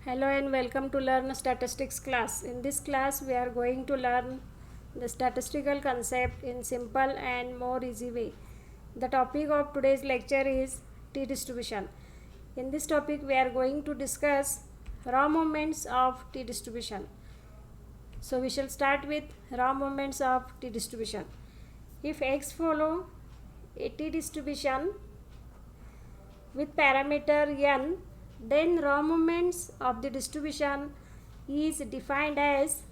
Hello and welcome to Learn Statistics class. In this class we are going to learn the statistical concept in simple and more easy way. The topic of today's lecture is T distribution. In this topic we are going to discuss raw moments of T distribution. So we shall start with raw moments of T distribution. If X follow a T distribution with parameter n, then raw moments of the distribution is defined as,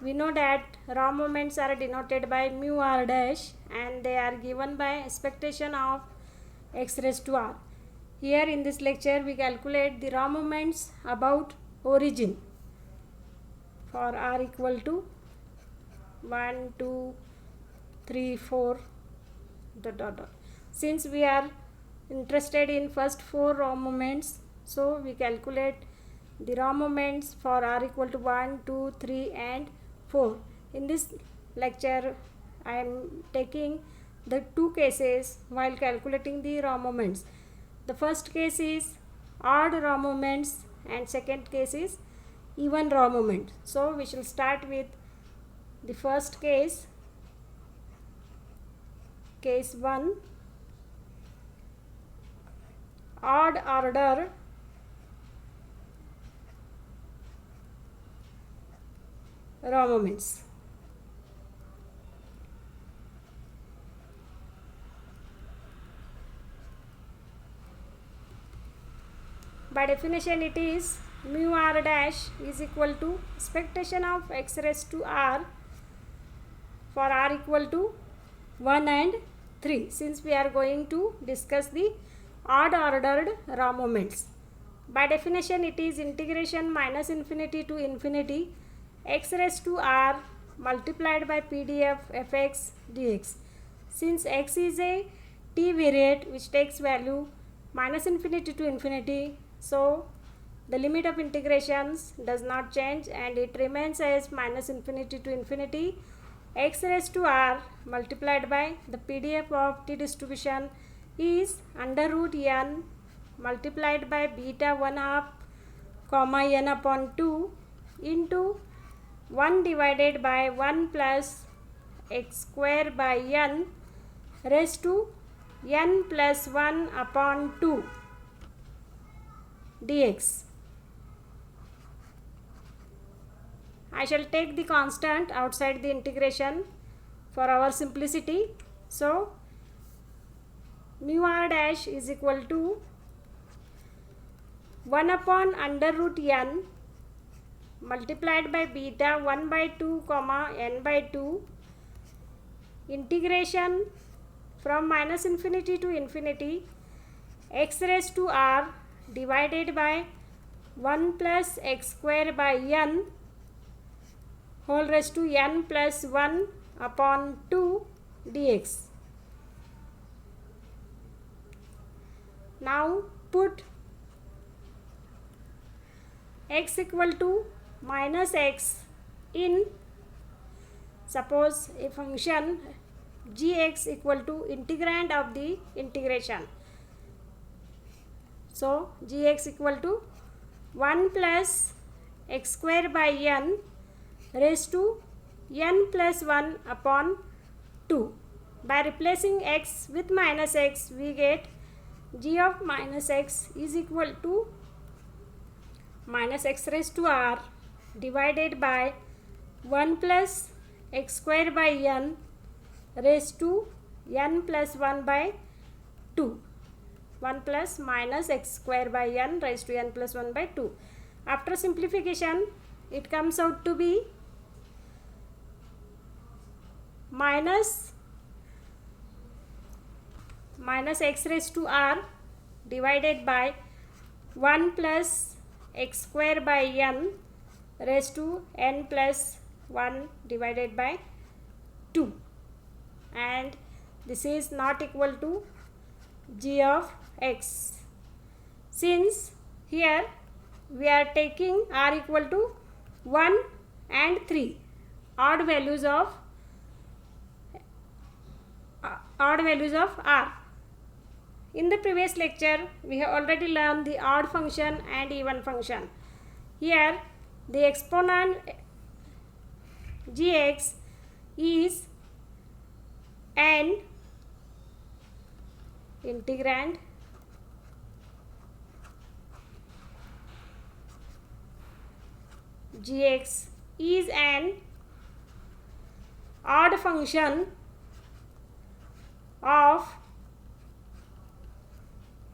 we know that raw moments are denoted by mu r dash and they are given by expectation of x raised to r. Here in this lecture we calculate the raw moments about origin for r equal to 1, 2, 3, 4 ... Since we are interested in first four raw moments, so we calculate the raw moments for r equal to 1, 2, 3 and 4. In this lecture I am taking the two cases while calculating the raw moments. The first case is odd raw moments and second case is even raw moments. So we shall start with the first case, case 1, odd order raw moments. By definition it is mu r dash is equal to expectation of x raised to r for r equal to 1 and 3, since we are going to discuss the odd ordered raw moments. By definition it is integration minus infinity to infinity x raised to r multiplied by pdf fx dx. Since x is a t variate which takes value minus infinity to infinity, so the limit of integrations does not change and it remains as minus infinity to infinity x raised to r multiplied by the pdf of t distribution is under root n multiplied by beta 1 half comma n upon 2 into 1 divided by 1 plus x square by n raised to n plus 1 upon 2 dx. I shall take the constant outside the integration for our simplicity. So mu r dash is equal to 1 upon under root n multiplied by beta 1 by 2 comma n by 2 integration from minus infinity to infinity x raised to r divided by 1 plus x square by n whole raised to n plus 1 upon 2 dx. Now put x equal to minus x in, suppose a function gx equal to integrand of the integration. So gx equal to 1 plus x square by n raised to n plus 1 upon 2. By replacing x with minus x, we get g of minus x is equal to minus x raised to r divided by 1 plus x square by n raised to n plus 1 by 2. 1 plus minus x square by n raised to n plus 1 by 2. After simplification, it comes out to be minus x raised to r divided by 1 plus x square by n raised to n plus 1 divided by 2, and this is not equal to g of x, since here we are taking r equal to 1 and 3 odd values of r. In the previous lecture, we have already learned the odd function and even function. Here, the exponent gx is an integrand gx is an odd function of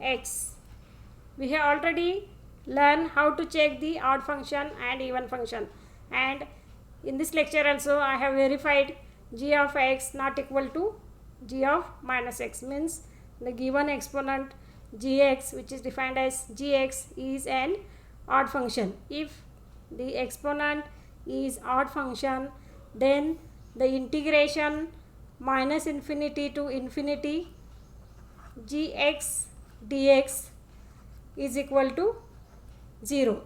x. We have already learned how to check the odd function and even function, and in this lecture also I have verified g of x not equal to g of minus x, means the given exponent gx, which is defined as gx, is an odd function. If the exponent is odd function, then the integration minus infinity to infinity gx dx is equal to 0.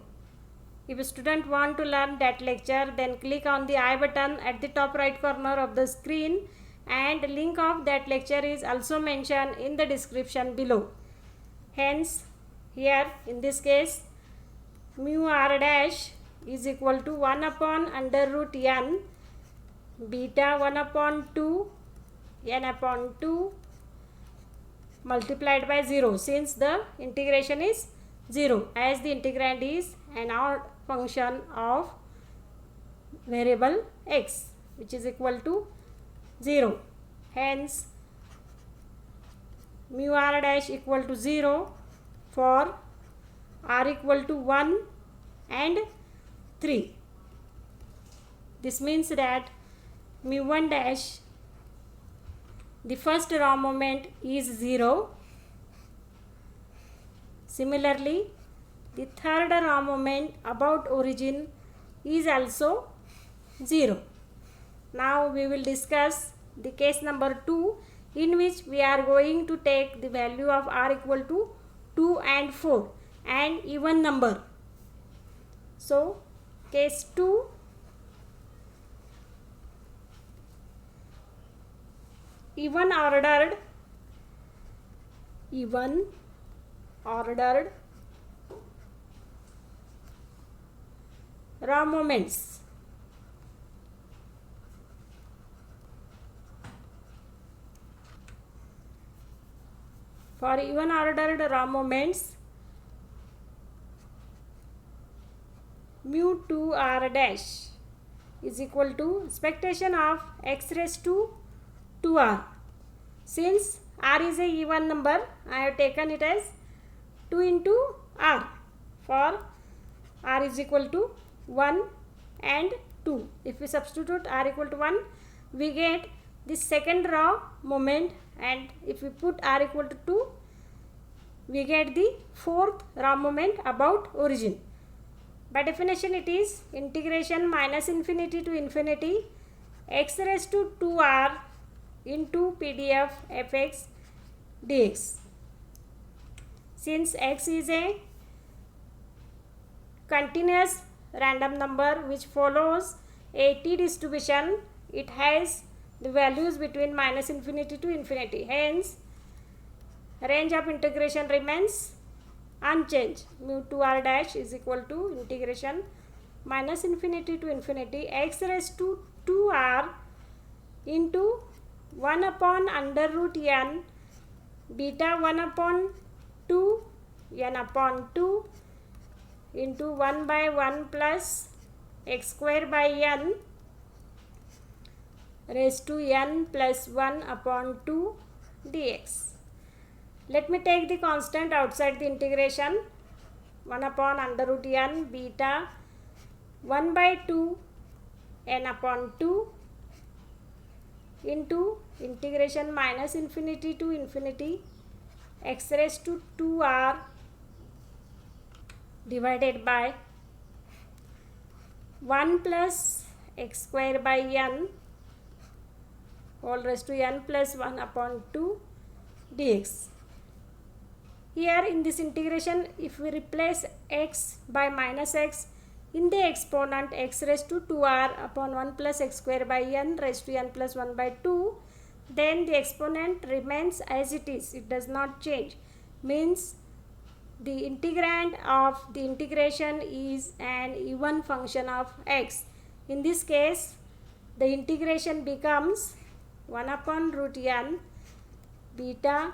If a student want to learn that lecture, then click on the I button at the top right corner of the screen, and link of that lecture is also mentioned in the description below. Hence, here in this case, mu r dash is equal to 1 upon under root n beta 1 upon 2 n upon 2 multiplied by 0, since the integration is 0, as the integrand is an odd function of variable x, which is equal to 0. Hence, mu r dash equal to 0 for r equal to 1 and 3. This means that mu 1 dash, the first raw moment, is 0. Similarly, the third raw moment about origin is also 0. Now we will discuss the case number 2, in which we are going to take the value of r equal to 2 and 4 and even number. So, case 2, even ordered raw moments. For even ordered raw moments, mu 2 r dash is equal to expectation of x raised to 2r. Since r is a even number, I have taken it as 2 into r for r is equal to 1 and 2. If we substitute r equal to 1, we get the second raw moment, and if we put r equal to 2, we get the fourth raw moment about origin. By definition, it is integration minus infinity to infinity x raised to 2r into PDF fx dx. Since x is a continuous random number which follows a t distribution, it has the values between minus infinity to infinity. Hence, range of integration remains unchanged. Mu 2r dash is equal to integration minus infinity to infinity x raised to 2r into 1 upon under root n beta 1 upon 2 n upon 2 into 1 by 1 plus x square by n raised to n plus 1 upon 2 dx. Let me take the constant outside the integration. 1 upon under root n beta 1 by 2 n upon 2 into integration minus infinity to infinity x raised to 2r divided by 1 plus x square by n whole raised to n plus 1 upon 2 dx. Here in this integration, if we replace x by minus x in the exponent x raised to 2r upon 1 plus x square by n raised to n plus 1 by 2, then the exponent remains as it is. It does not change. means the integrand of the integration is an even function of x. In this case, the integration becomes 1 upon root n beta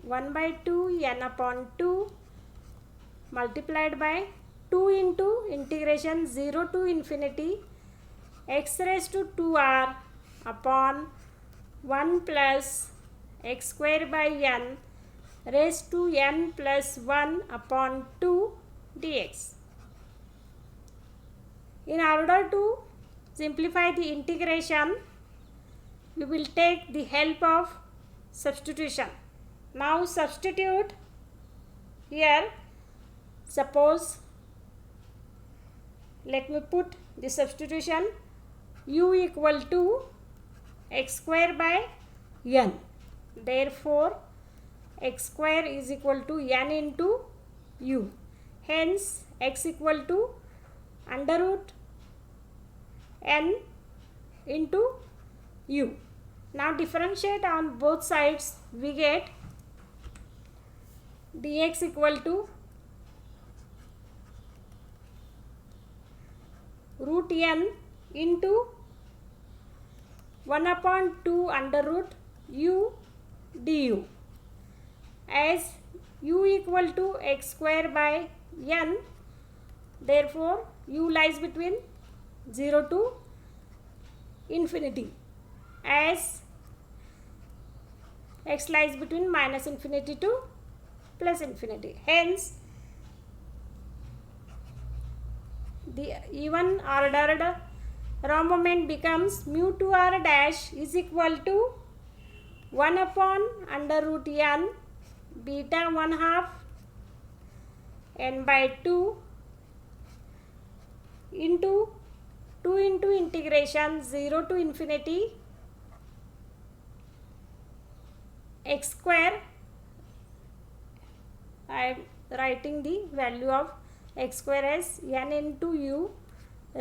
1 by 2 n upon 2 multiplied by 2 into integration 0 to infinity x raised to 2r upon 1 plus x square by n raised to n plus 1 upon 2 dx. In order to simplify the integration, we will take the help of substitution. Now substitute here. Suppose, let me put the substitution u equal to x square by n. Therefore, x square is equal to n into u. Hence, x equal to under root n into u. Now differentiate on both sides. We get dx equal to root n into 1 upon 2 under root u du. As u equal to x square by n, therefore u lies between 0 to infinity, as x lies between minus infinity to plus infinity. Hence, the even ordered raw moment becomes mu 2r dash is equal to 1 upon under root n beta 1 half n by 2 into 2 into integration 0 to infinity x square. I am writing the value of x square as n into u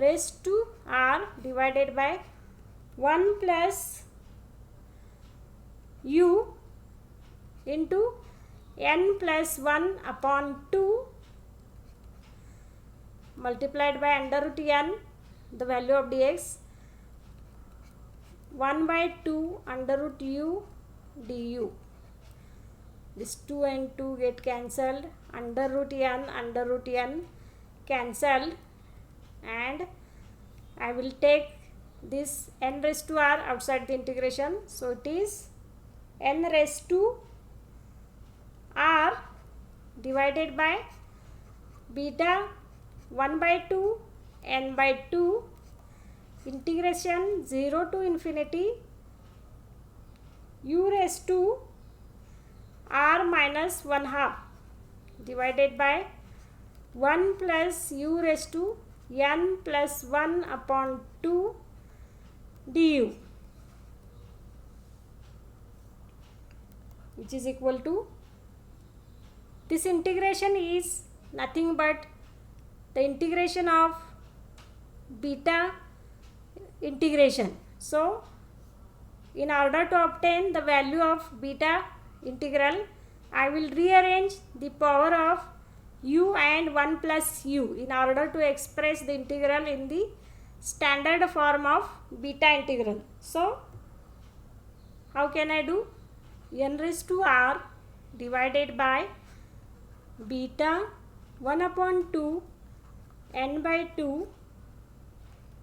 raised to r divided by 1 plus u into n plus 1 upon 2 multiplied by under root n, the value of dx, 1 by 2 under root u du. This 2 and 2 get cancelled, under root n cancelled, and I will take this n raised to r outside the integration. So it is n raised to r divided by beta 1 by 2 n by 2 integration 0 to infinity u raised to r minus 1 half divided by 1 plus u raised to n plus 1 upon 2 du, which is equal to, this integration is nothing but the integration of beta integration. So, in order to obtain the value of beta integral, I will rearrange the power of u and 1 plus u in order to express the integral in the standard form of beta integral. So, how can I do? N raised to r divided by beta 1 upon 2 n by 2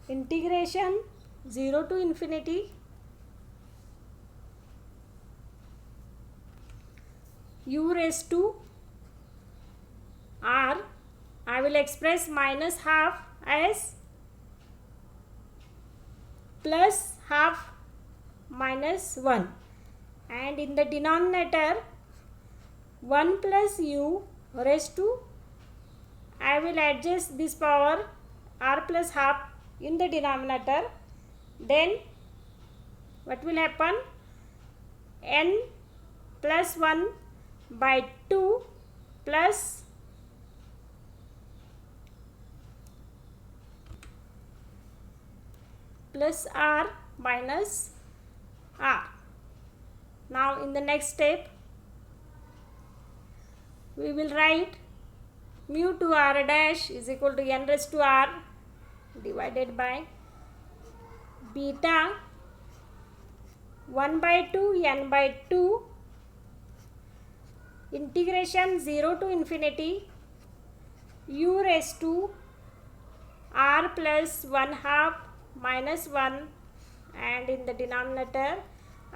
integration 0 to infinity u raised to r. I will express minus half as plus half minus 1, and in the denominator 1 plus u raised to, I will adjust this power r plus half in the denominator. Then what will happen? N plus 1 by 2 plus r minus r. Now in the next step, we will write mu 2 r dash is equal to n raised to r divided by beta 1 by 2 n by 2 integration 0 to infinity u raised to r plus 1 half minus 1, and in the denominator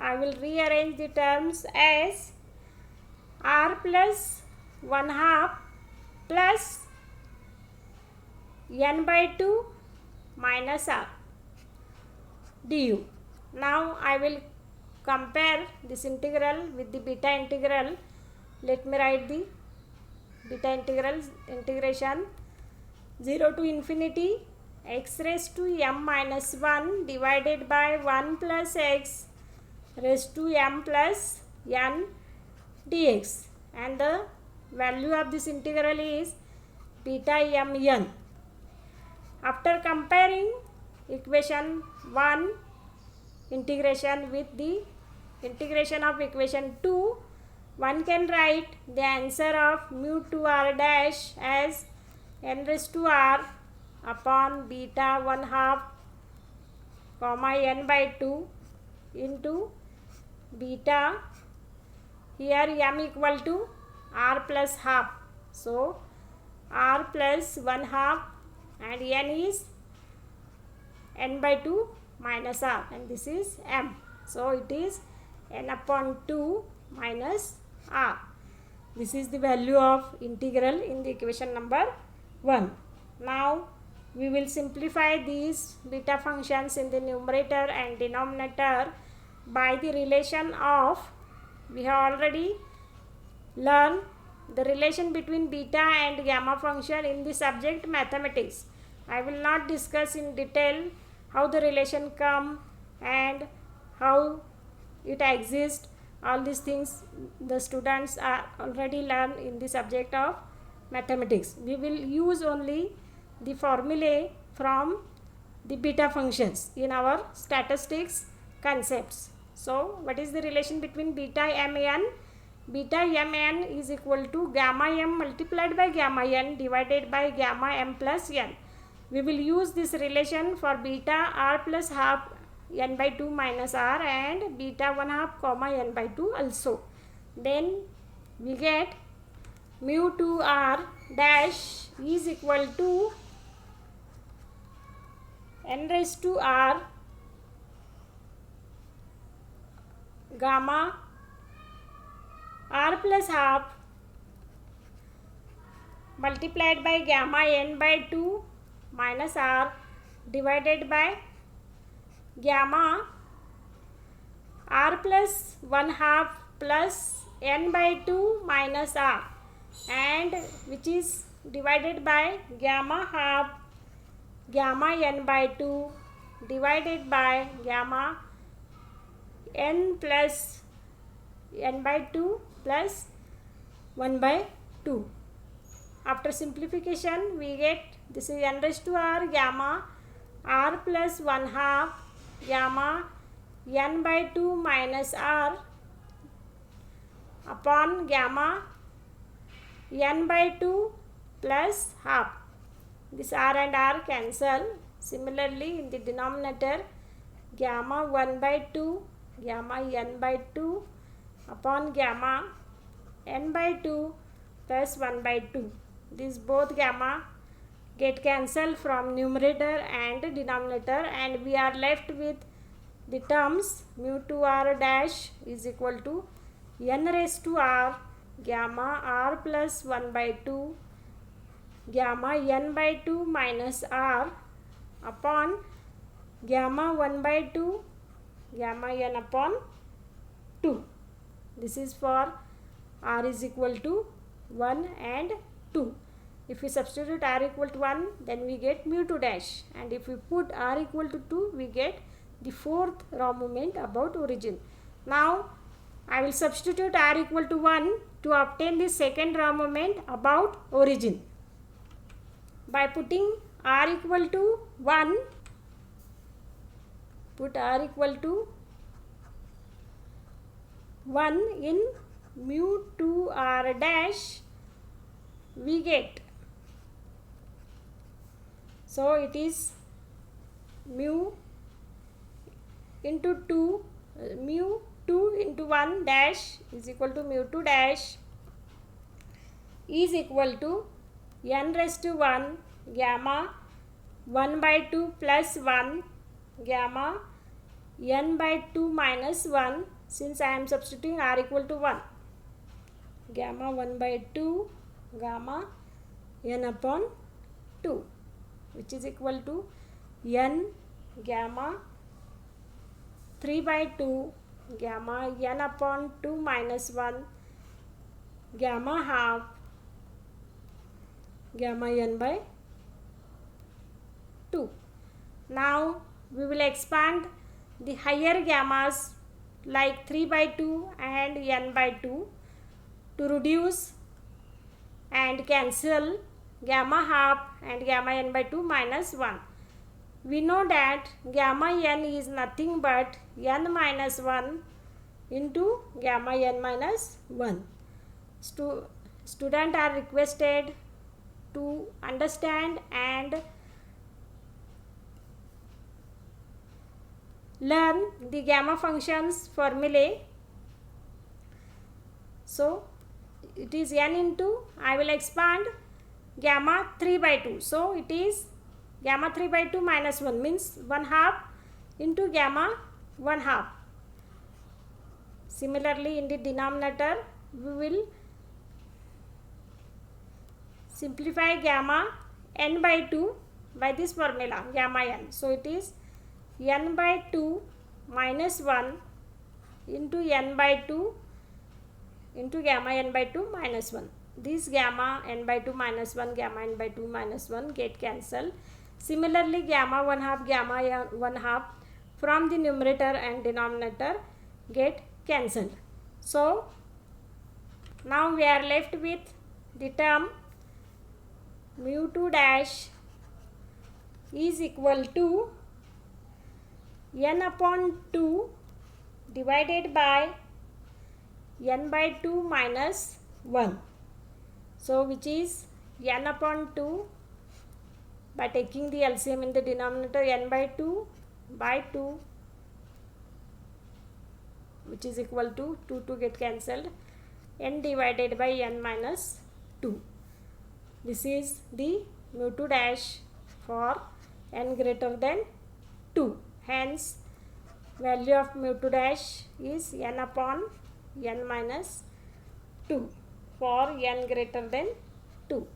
I will rearrange the terms as r plus 1 half plus n by 2 minus r du. Now I will compare this integral with the beta integral. Let me write the beta integral. Integration 0 to infinity x raised to m minus 1 divided by 1 plus x raised to m plus n dx, and the value of this integral is beta mn. After comparing equation 1 integration with the integration of equation 2, one can write the answer of mu 2 r dash as n raised to r upon beta 1 half comma n by 2 into beta, here m equal to r plus half, so r plus 1 half and n is n by 2 minus r, and this is m, so it is n upon 2 minus r. This is the value of integral in the equation number 1. Now we will simplify these beta functions in the numerator and denominator by the relation of, we have already learned the relation between beta and gamma function in the subject mathematics. I will not discuss in detail how the relation come and how it exists. All these things the students are already learned in the subject of mathematics. We will use only the formulae from the beta functions in our statistics concepts. So what is the relation between beta mn? Beta mn is equal to gamma m multiplied by gamma n divided by gamma m plus n. We will use this relation for beta r plus half n by 2 minus r and beta 1 half comma n by 2 also. Then we get mu 2 r dash is equal to n raised to r gamma r plus half multiplied by gamma n by 2 minus r divided by gamma r plus 1 half plus n by 2 minus r, and which is divided by gamma half gamma n by 2 divided by gamma n plus n by 2 plus 1 by 2. After simplification we get this is n raised to r gamma r plus 1 half gamma n by 2 minus r upon gamma n by 2 plus half. This r and r cancel. Similarly in the denominator gamma 1 by 2 gamma n by 2 upon gamma n by 2 plus 1 by 2. These both gamma get cancelled from numerator and denominator, and we are left with the terms mu 2 r dash is equal to n raised to r gamma r plus 1 by 2 gamma n by 2 minus r upon gamma 1 by 2 gamma n upon 2. This is for r is equal to 1 and 2. If we substitute r equal to 1, then we get mu 2 dash, and if we put r equal to 2, we get the fourth raw moment about origin. Now I will substitute r equal to 1 to obtain the second raw moment about origin. By putting r equal to 1, put r equal to 1 in mu 2 r dash we get, so it is mu into 2, mu 2 into 1 dash is equal to mu 2 dash is equal to n raised to 1 gamma 1 by 2 plus 1 gamma n by 2 minus 1, since I am substituting r equal to 1, gamma 1 by 2 gamma n upon 2, which is equal to n gamma 3 by 2 gamma n upon 2 minus 1 gamma half gamma n by 2. Now we will expand the higher gammas like 3 by 2 and n by 2 to reduce and cancel gamma half and gamma n by 2 minus 1. We know that gamma n is nothing but n minus 1 into gamma n minus 1. Students are requested to understand and learn the gamma functions formulae. So it is n into, I will expand gamma 3 by 2. So it is gamma 3 by 2 minus 1 means 1 half into gamma 1 half. Similarly, in the denominator we will simplify gamma n by 2 by this formula gamma n. So it is n by 2 minus 1 into n by 2 into gamma n by 2 minus 1. This gamma n by 2 minus 1, gamma n by 2 minus 1 get cancelled. Similarly, gamma 1 half, gamma 1 half from the numerator and denominator get cancelled. So now we are left with the term mu 2 dash is equal to n upon 2 divided by n by 2 minus 1. So which is n upon 2 by taking the LCM in the denominator, n by 2 by 2, which is equal to 2 get cancelled, n divided by n minus 2. This is the mu 2 dash for n greater than 2. Hence value of mu 2 dash is n upon n minus 2 for n greater than 2.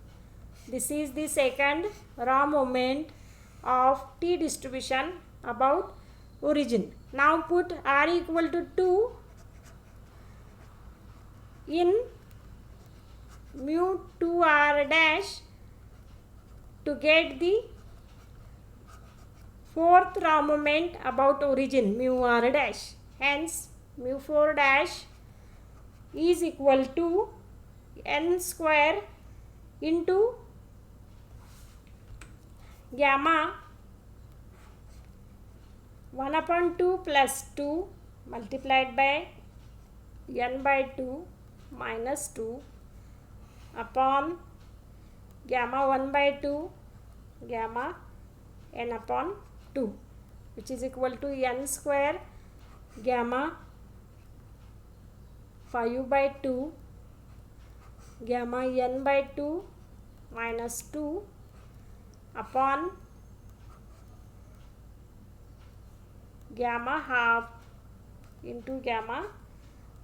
This is the second raw moment of T distribution about origin. Now put r equal to 2 in mu 2r dash to get the fourth raw moment about origin mu r dash. Hence mu 4 dash is equal to n square into gamma 1 upon 2 plus 2 multiplied by n by 2 minus 2 upon gamma 1 by 2 gamma n upon 2, which is equal to n square gamma 5 by 2 gamma n by 2 minus 2 upon gamma half into gamma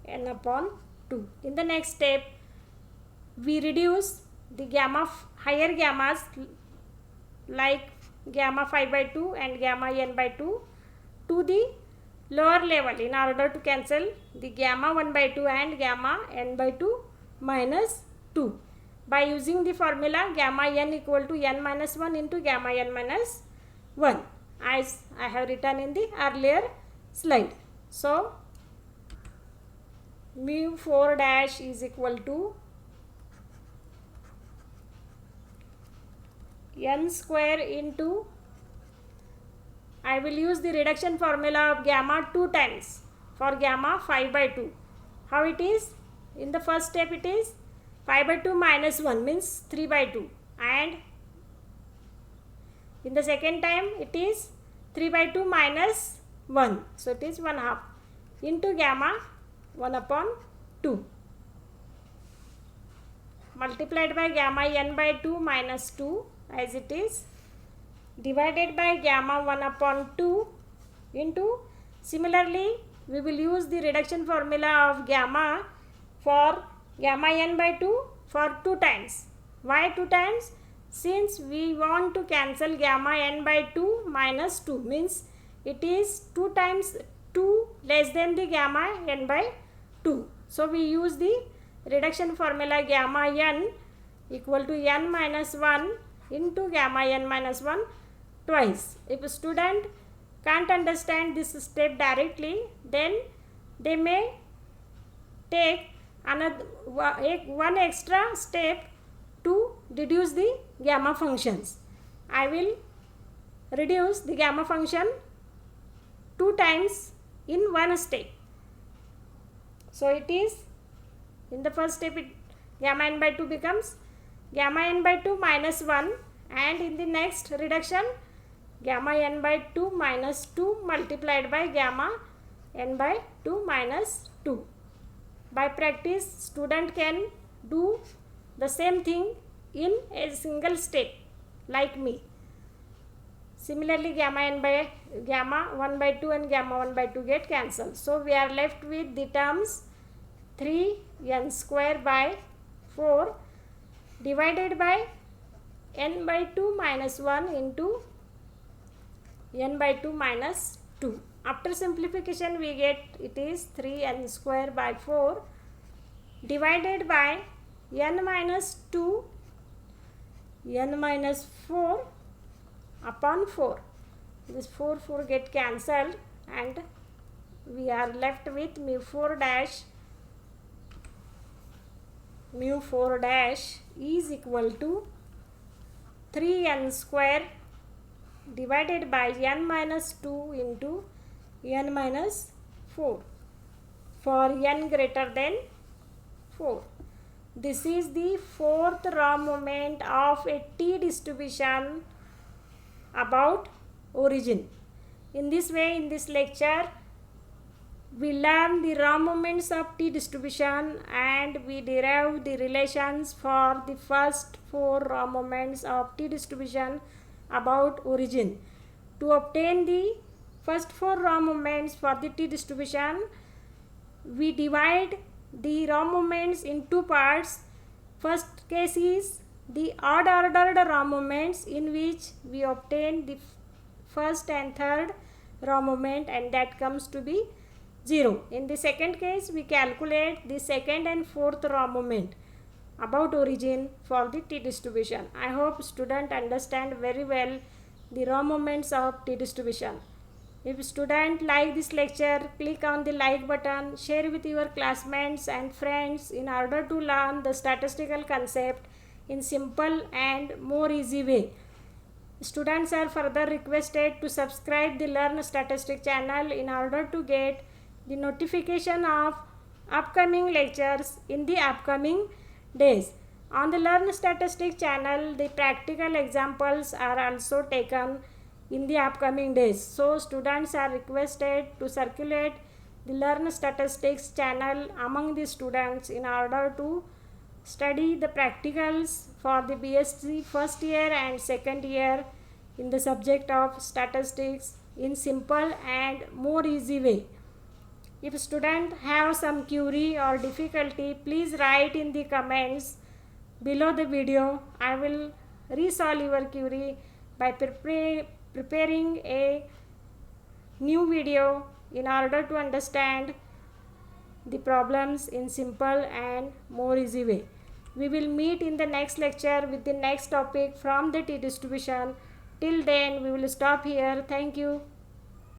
n upon 2. In the next step, we reduce the gamma higher gammas like gamma 5 by 2 and gamma n by 2 to the lower level in order to cancel the gamma 1 by 2 and gamma n by 2 minus 2 by using the formula gamma n equal to n minus 1 into gamma n minus 1, as I have written in the earlier slide. So mu 4 dash is equal to n square into, I will use the reduction formula of gamma 2 times for gamma 5 by 2. How it is? In the first step it is 5 by 2 minus 1 means 3 by 2, and in the second time it is 3 by 2 minus 1, so it is 1 half into gamma 1 upon 2 multiplied by gamma n by 2 minus 2 as it is, divided by gamma 1 upon 2 into, similarly we will use the reduction formula of gamma for gamma n by 2 for 2 times. Why 2 times? Since we want to cancel gamma n by 2 minus 2 means it is 2 times 2 less than the gamma n by 2. So we use the reduction formula gamma n equal to n minus 1 into gamma n minus 1 twice. If a student can't understand this step directly, then they may take another one extra step to deduce the gamma functions. I will reduce the gamma function 2 times in one step. So it is, in the first step gamma n by 2 becomes gamma n by 2 minus 1, and in the next reduction gamma n by 2 minus 2 multiplied by gamma n by 2 minus 2. By practice, student can do the same thing in a single step like me. Similarly, gamma n by gamma 1 by 2 and gamma 1 by 2 get cancelled. So we are left with the terms 3n square by 4 divided by n by 2 minus 1 into n by 2 minus 2. After simplification we get it is 3n square by 4 divided by n minus 2 n minus 4 upon 4. This 4 get cancelled and we are left with mu 4 dash is equal to 3n square divided by n minus 2 into n minus 4 for n greater than 4. This is the fourth raw moment of a T distribution about origin. In this way, in this lecture, we learn the raw moments of T distribution and we derive the relations for the first 4 raw moments of T distribution about origin. To obtain the first 4 raw moments for the T distribution, we divide the raw moments in 2 parts. First case is the odd ordered raw moments, in which we obtain the first and third raw moment, and that comes to be 0. In the second case, we calculate the second and fourth raw moment about origin for the T distribution. I hope student understand very well the raw moments of T distribution. If student like this lecture, click on the like button, share with your classmates and friends in order to learn the statistical concept in simple and more easy way. Students are further requested to subscribe the Learn Statistics channel in order to get the notification of upcoming lectures in the upcoming days. On the Learn Statistics channel, the practical examples are also taken in the upcoming days. So students are requested to circulate the Learn Statistics channel among the students in order to study the practicals for the BSc first year and second year in the subject of statistics in simple and more easy way. If student have some query or difficulty, please write in the comments below the video. I will resolve your query by preparing a new video in order to understand the problems in simple and more easy way. We will meet in the next lecture with the next topic from the T distribution. Till then, we will stop here. Thank you.